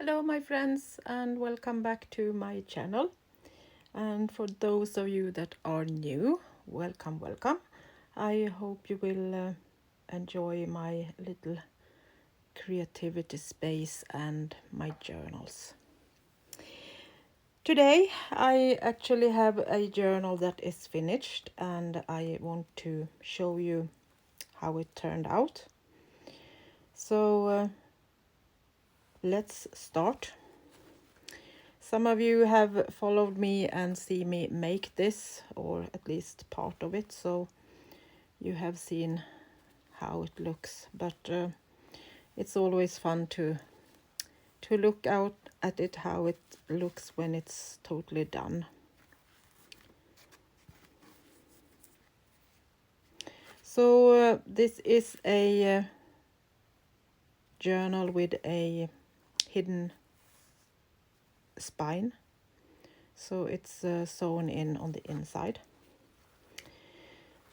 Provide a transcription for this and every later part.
Hello my friends and welcome back to my channel. And for those of you that are new, welcome. I hope you will enjoy my little creativity space and my journals. Today I actually have a journal that is finished and I want to show you how it turned out. So let's start. Some of you have followed me and see me make this, or at least part of it, so you have seen how it looks. But it's always fun to look out at it, how it looks when it's totally done. So this is a journal with a hidden spine, so it's sewn in on the inside.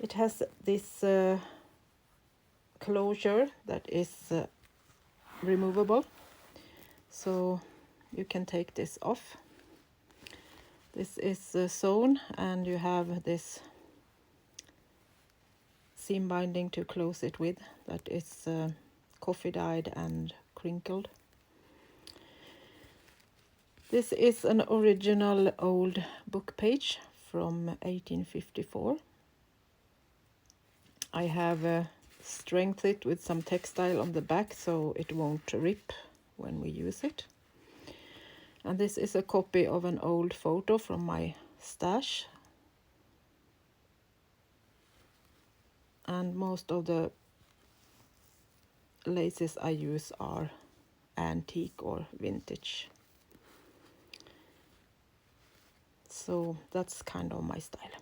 It has this closure that is removable, so you can take this off. This is sewn and you have this seam binding to close it with that is coffee dyed and crinkled. This is an original old book page from 1854. I have strengthened it with some textile on the back so it won't rip when we use it. And this is a copy of an old photo from my stash. And most of the laces I use are antique or vintage. So that's kind of my style.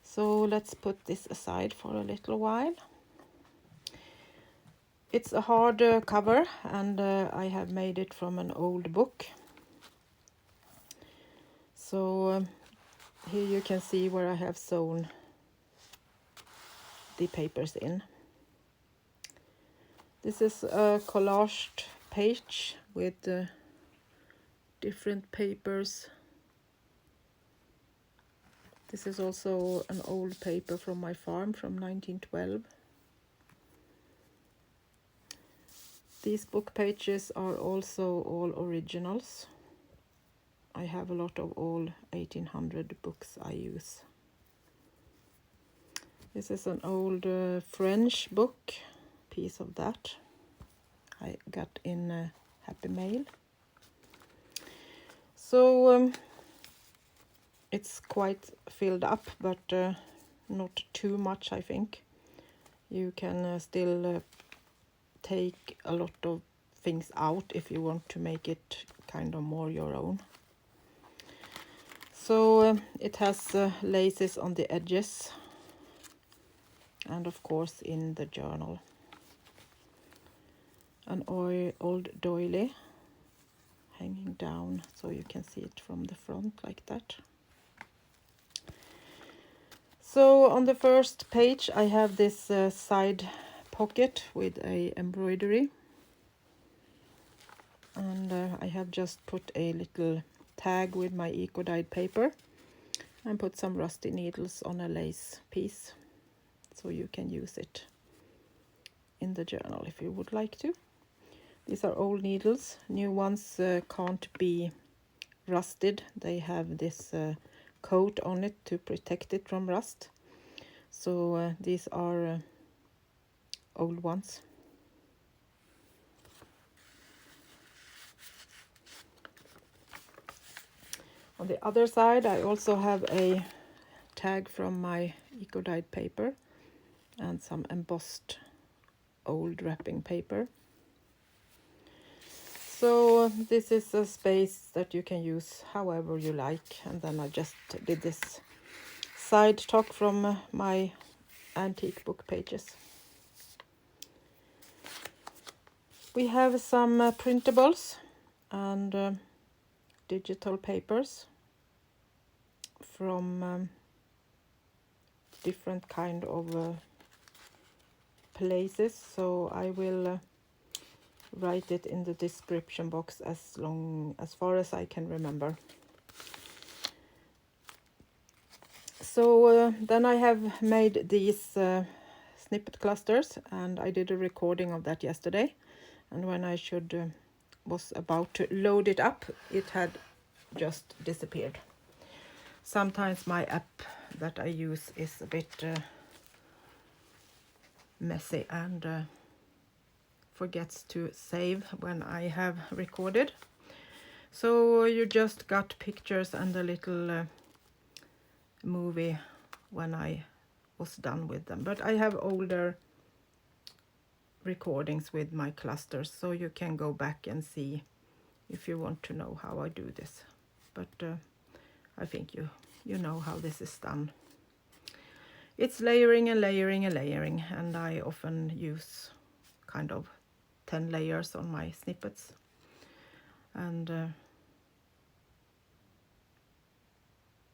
So let's put this aside for a little while. It's a hard cover and I have made it from an old book. So here you can see where I have sewn the papers in. This is a collaged page with different papers. This is also an old paper from my farm from 1912. These book pages are also all originals. I have a lot of all 1800 books I use. This is an old French book, piece of that I got in Happy Mail. So it's quite filled up, but not too much, I think. You can still take a lot of things out if you want to make it kind of more your own. So it has laces on the edges and of course in the journal. An old doily hanging down so you can see it from the front like that. So on the first page I have this side pocket with a embroidery, and I have just put a little tag with my eco dyed paper and put some rusty needles on a lace piece so you can use it in the journal if you would like to. These are old needles. New ones can't be rusted. They have this coat on it to protect it from rust. So these are old ones. On the other side I also have a tag from my eco dyed paper and some embossed old wrapping paper. So this is a space that you can use however you like, and then I just did this side top from my antique book pages. We have some printables and digital papers from different kind of places, so I will write it in the description box as far as I can remember. So then I have made these snippet clusters, and I did a recording of that yesterday, and when I was about to load it up, it had just disappeared. Sometimes my app that I use is a bit messy and forgets to save when I have recorded. So you just got pictures and a little movie when I was done with them. But I have older recordings with my clusters, so you can go back and see if you want to know how I do this. But I think you know how this is done. It's layering and layering and layering, and I often use kind of 10 layers on my snippets. And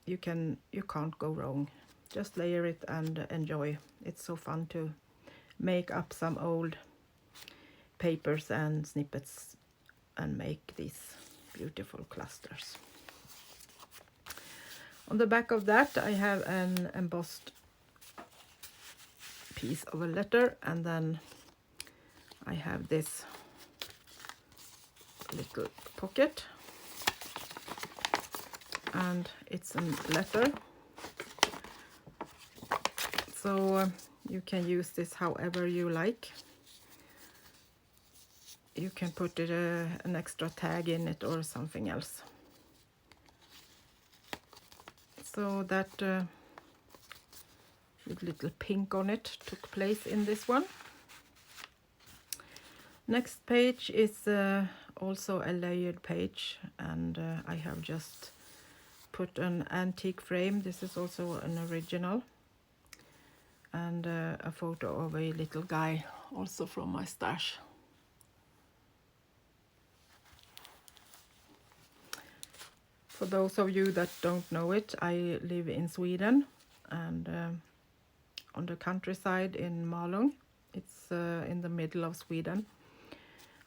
you can't go wrong. Just layer it and enjoy. It's so fun to make up some old papers and snippets and make these beautiful clusters. On the back of that I have an embossed piece of a letter, and then I have this little pocket, and it's a letter. So you can use this however you like. You can put an extra tag in it or something else. So that with little pink on it took place in this one. Next page is also a layered page, and I have just put an antique frame. This is also an original, and a photo of a little guy also from my stash. For those of you that don't know it, I live in Sweden, and on the countryside in Malung. It's in the middle of Sweden,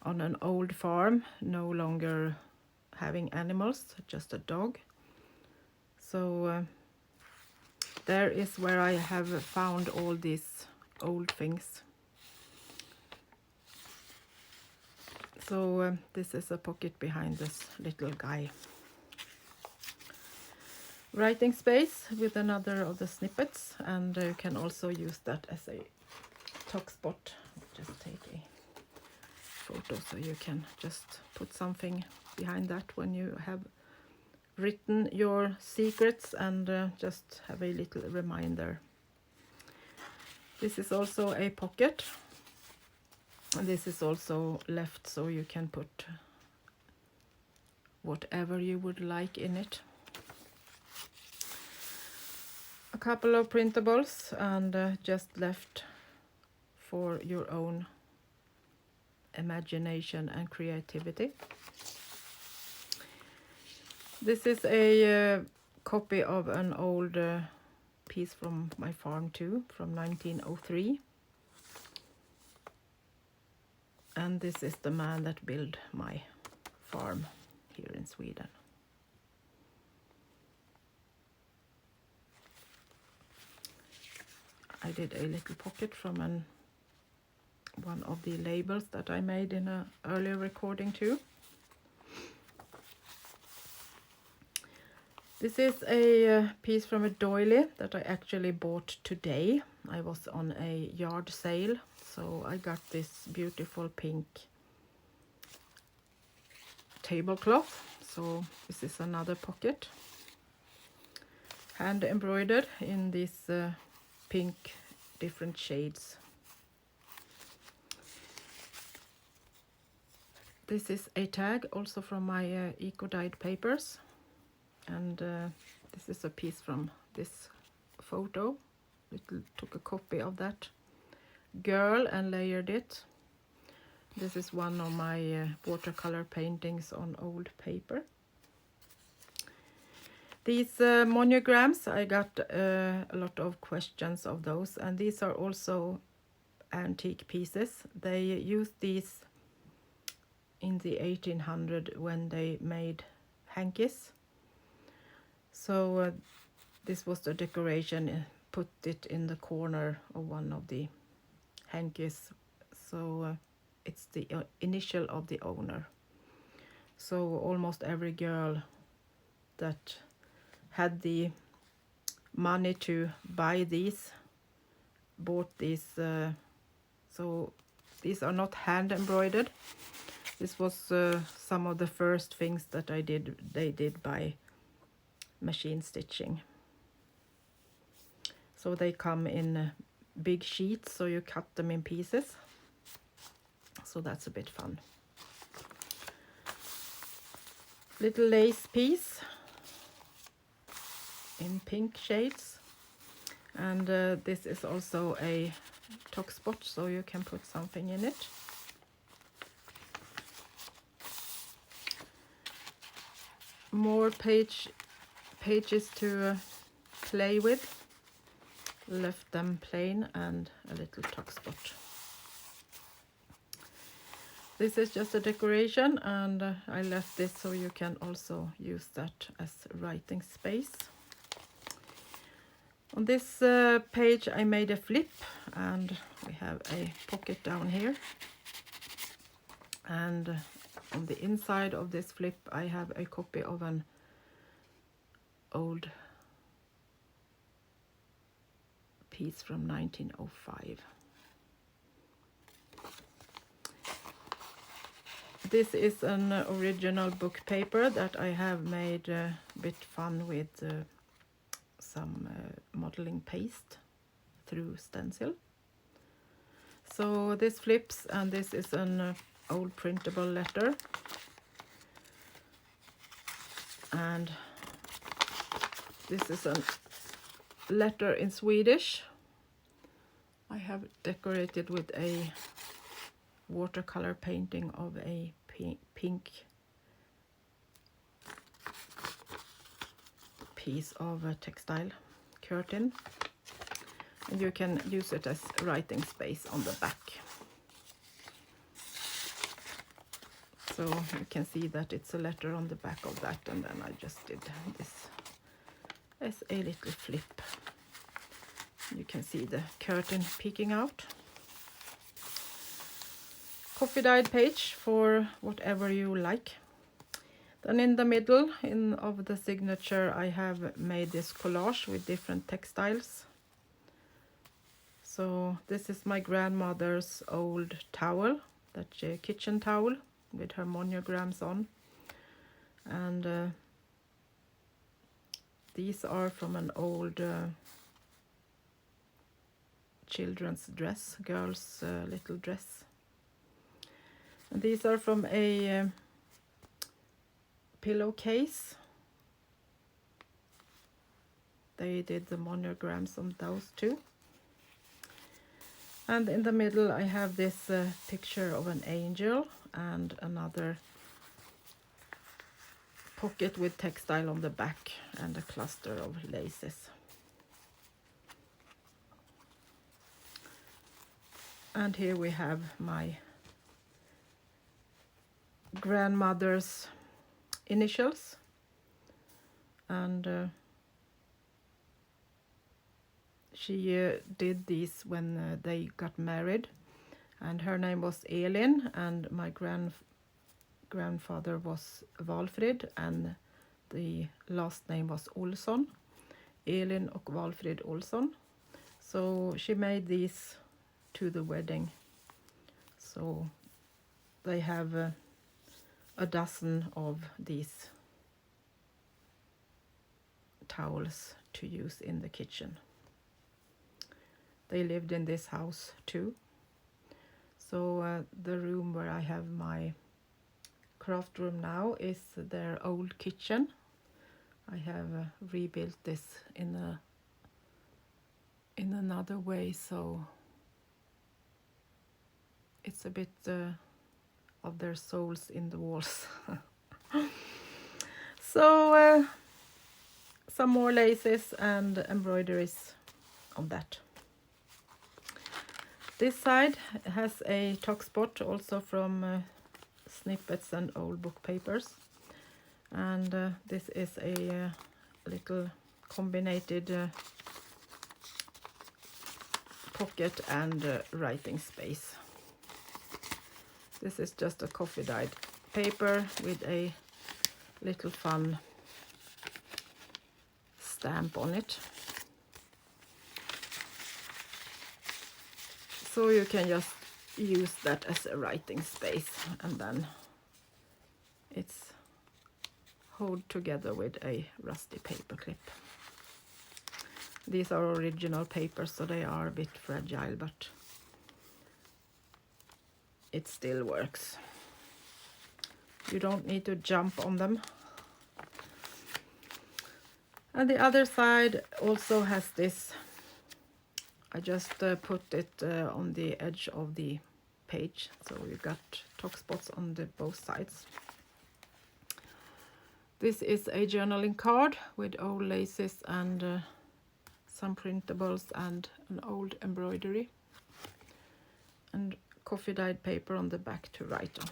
on an old farm, no longer having animals, just a dog. So there is where I have found all these old things. So this is a pocket behind this little guy. Writing space with another of the snippets, and you can also use that as a top spot. Just take a photo so you can just put something behind that when you have written your secrets, and just have a little reminder. This is also a pocket, and this is also left so you can put whatever you would like in it. A couple of printables, and just left for your own imagination and creativity. This is a copy of an old piece from my farm too, from 1903. And this is the man that built my farm here in Sweden. I did a little pocket from one of the labels that I made in an earlier recording too. This is a piece from a doily that I actually bought today. I was on a yard sale, so I got this beautiful pink tablecloth. So this is another pocket, hand embroidered in these pink different shades. This is a tag also from my eco-dyed papers, and this is a piece from this photo. Took a copy of that girl and layered it. This is one of my watercolor paintings on old paper. These monograms, I got a lot of questions of those, and these are also antique pieces. They use these in the 1800 when they made hankies. So this was the decoration, put it in the corner of one of the hankies. So it's the initial of the owner. So almost every girl that had the money to buy these bought these. So these are not hand embroidered. This was some of the first things that they did by machine stitching. So they come in big sheets, so you cut them in pieces. So that's a bit fun. Little lace piece in pink shades, and this is also a top spot, so you can put something in it. More pages to play with. Left them plain and a little tuck spot. This is just a decoration, and I left this so you can also use that as writing space. On this page I made a flip, and we have a pocket down here. And on the inside of this flip I have a copy of an old piece from 1905. This is an original book paper that I have made a bit fun with some modeling paste through stencil. So this flips, and this is an old printable letter, and this is a letter in Swedish. I have decorated with a watercolor painting of a pink piece of a textile curtain, and you can use it as writing space on the back. So you can see that it's a letter on the back of that, and then I just did this as a little flip. You can see the curtain peeking out. Coffee dyed page for whatever you like. Then in the middle of the signature I have made this collage with different textiles. So this is my grandmother's old towel, that kitchen towel with her monograms on, and these are from an old children's dress, girl's little dress. And these are from a pillowcase. They did the monograms on those too. And in the middle I have this picture of an angel and another pocket with textile on the back and a cluster of laces. And here we have my grandmother's initials, and she did these when they got married, and her name was Elin, and my grandfather was Valfrid, and the last name was Olsson, Elin och Valfrid Olsson. So she made these to the wedding, so they have a dozen of these towels to use in the kitchen. They lived in this house too. So the room where I have my craft room now is their old kitchen. I have rebuilt this in another way, so it's a bit of their souls in the walls. So some more laces and embroideries on that. This side has a tuck spot also from snippets and old book papers. And this is a little combined pocket and writing space. This is just a coffee dyed paper with a little fun stamp on it. So you can just use that as a writing space, and then it's held together with a rusty paper clip. These are original papers, so they are a bit fragile, but it still works. You don't need to jump on them. And the other side also has this. I just put it on the edge of the page, so you got top spots on both sides. This is a journaling card with old laces and some printables and an old embroidery, and coffee dyed paper on the back to write on.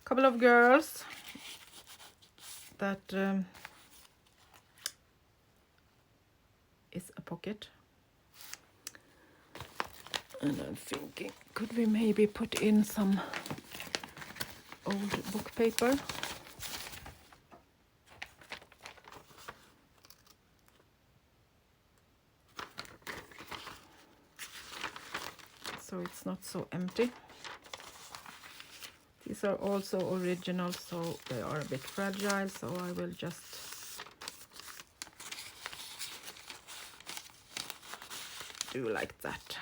Couple of girls that is a pocket, and I'm thinking, could we maybe put in some old book paper? So it's not so empty. These are also original, so they are a bit fragile, so I will just do like that.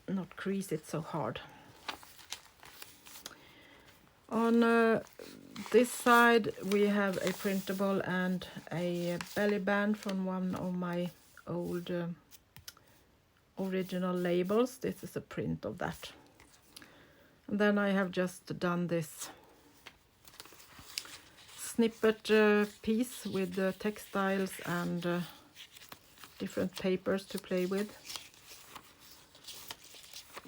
Not crease it so hard. On this side we have a printable and a belly band from one of my old original labels. This is a print of that. And then I have just done this snippet piece with textiles and different papers to play with.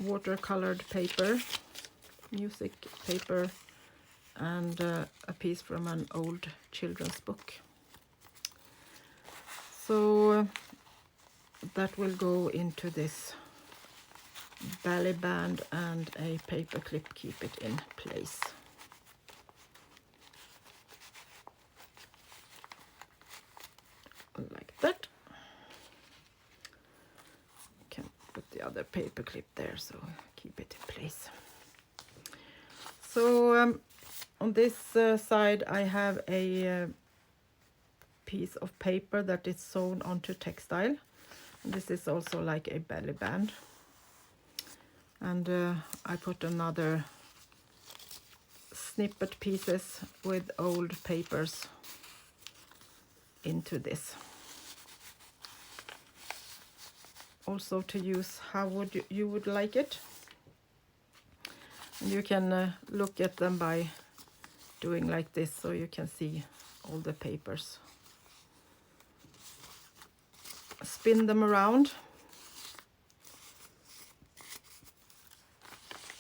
Watercolored paper, music paper, and a piece from an old children's book. So that will go into this belly band, and a paper clip keep it in place. Like that. Can put the other paper clip there, so keep it in place. So on this side I have a piece of paper that is sewn onto textile. And this is also like a belly band. And I put another snippet pieces with old papers into this. Also to use how you would like it. And you can look at them by doing like this, so you can see all the papers. Spin them around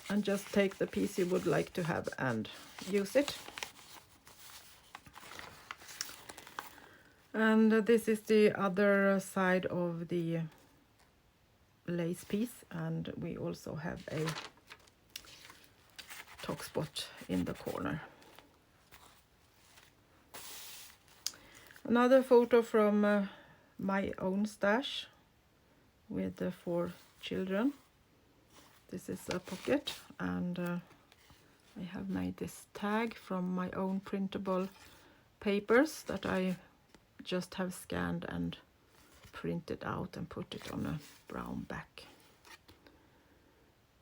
and just take the piece you would like to have and use it. And this is the other side of the lace piece, and we also have a top spot in the corner. Another photo from my own stash with the 4 children. This is a pocket, and I have made this tag from my own printable papers that I just have scanned and printed out and put it on a brown back.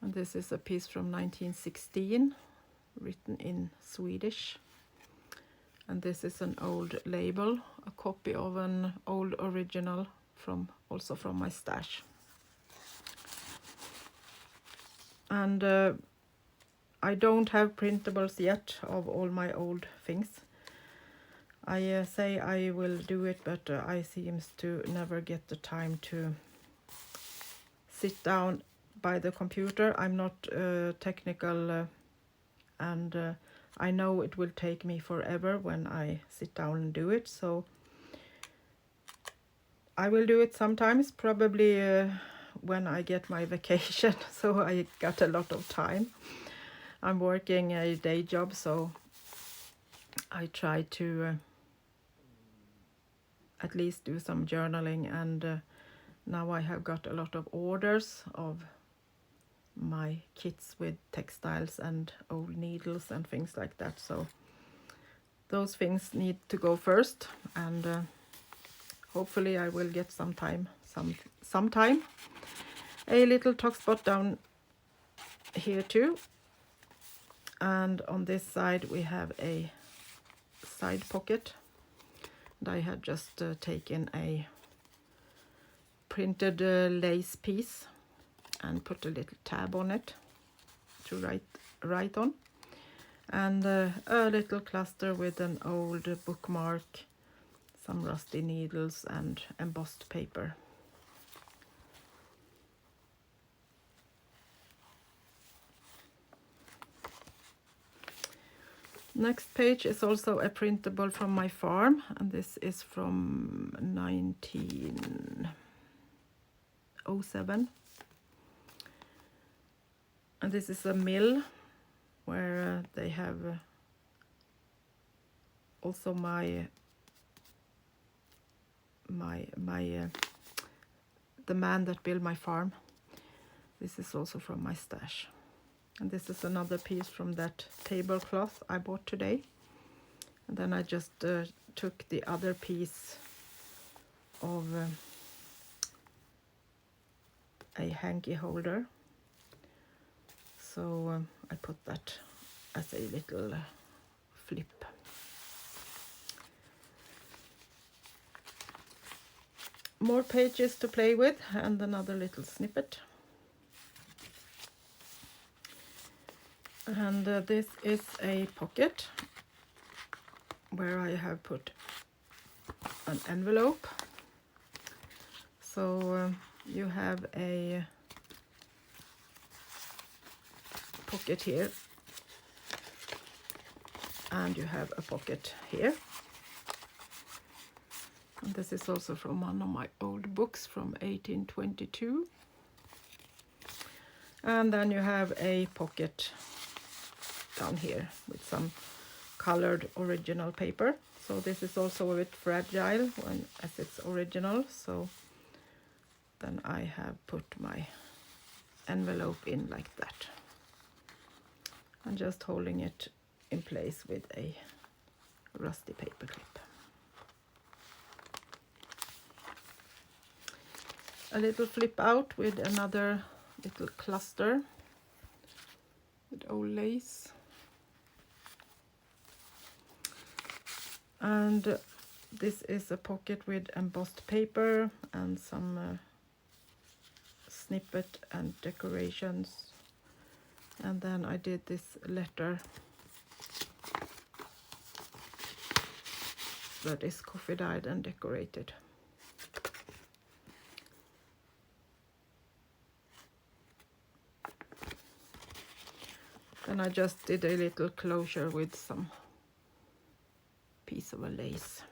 And this is a piece from 1916, written in Swedish. And this is an old label, a copy of an old original also from my stash. And I don't have printables yet of all my old things. I say I will do it, but I seems to never get the time to sit down by the computer. I'm not technical, and I know it will take me forever when I sit down and do it, so I will do it sometimes, probably when I get my vacation, so I got a lot of time. I'm working a day job, so I try to at least do some journaling, and now I have got a lot of orders of my kits with textiles and old needles and things like that, so those things need to go first, and hopefully I will get some time. A little tuck spot down here too, and on this side we have a side pocket, and I had just taken a printed lace piece and put a little tab on it to write on, and a little cluster with an old bookmark, some rusty needles and embossed paper. Next page is also a printable from my farm, and this is from 1907. And this is a mill where they have also the man that built my farm. This is also from my stash. And this is another piece from that tablecloth I bought today. And then I just took the other piece of a hanky holder. So I put that as a little flip. More pages to play with, and another little snippet. And this is a pocket where I have put an envelope. So you have a pocket here, and you have a pocket here. And this is also from one of my old books from 1822. And then you have a pocket down here with some colored original paper. So this is also a bit fragile as it's original. So then I have put my envelope in like that. I'm just holding it in place with a rusty paper clip. A little flip out with another little cluster with old lace. And this is a pocket with embossed paper and some snippet and decorations. And then I did this letter that is coffee dyed and decorated. Then I just did a little closure with some piece of a lace.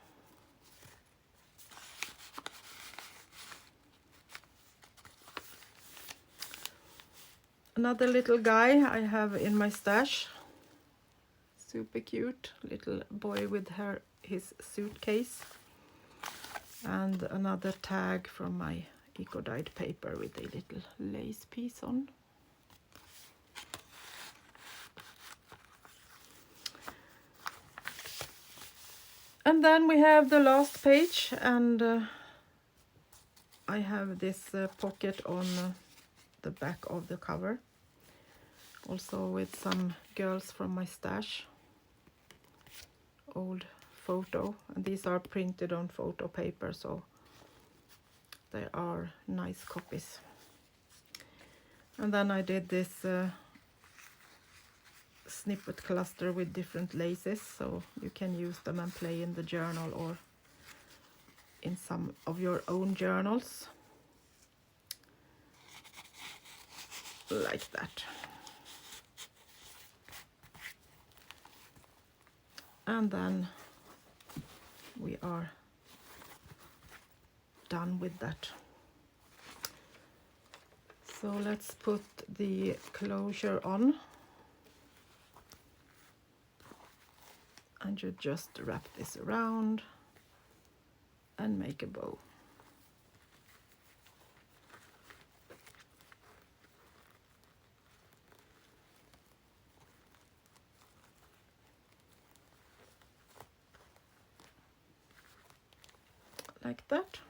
Another little guy I have in my stash. Super cute little boy with his suitcase. And another tag from my eco-dyed paper with a little lace piece on. And then we have the last page, and I have this pocket on the back of the cover, also with some girls from my stash, old photo, and these are printed on photo paper, so they are nice copies. And then I did this snippet cluster with different laces, so you can use them and play in the journal or in some of your own journals, like that. And then we are done with that. So let's put the closure on, and you just wrap this around and make a bow. Like that.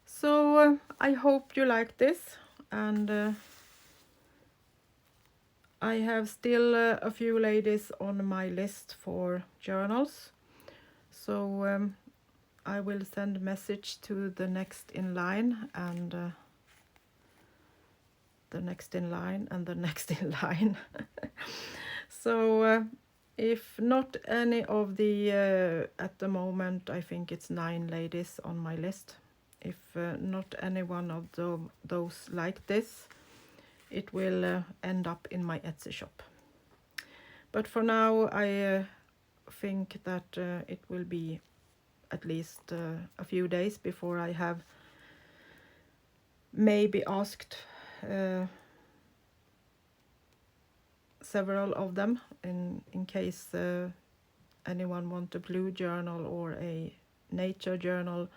So I hope you like this, and I have still a few ladies on my list for journals, so I will send a message to the next in line, and the next in line, and the next in line. So if not any of the, at the moment I think it's 9 ladies on my list, if not any one of those like this, it will end up in my Etsy shop. But for now I think that it will be at least a few days before I have maybe asked several of them in case anyone want a blue journal or a nature journal.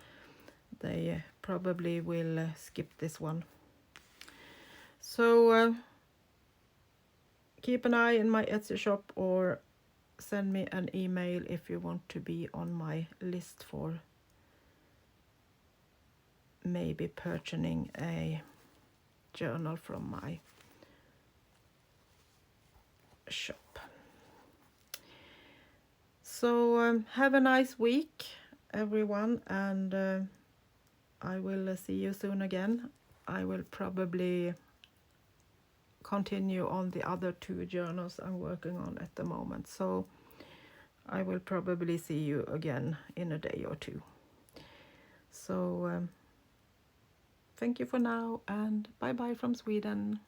They probably will skip this one. So keep an eye in my Etsy shop, or send me an email if you want to be on my list for maybe purchasing a journal from my shop. So have a nice week, everyone, and I will see you soon again. I will probably continue on the other 2 journals I'm working on at the moment, so I will probably see you again in a day or 2. So thank you for now, and bye bye from Sweden.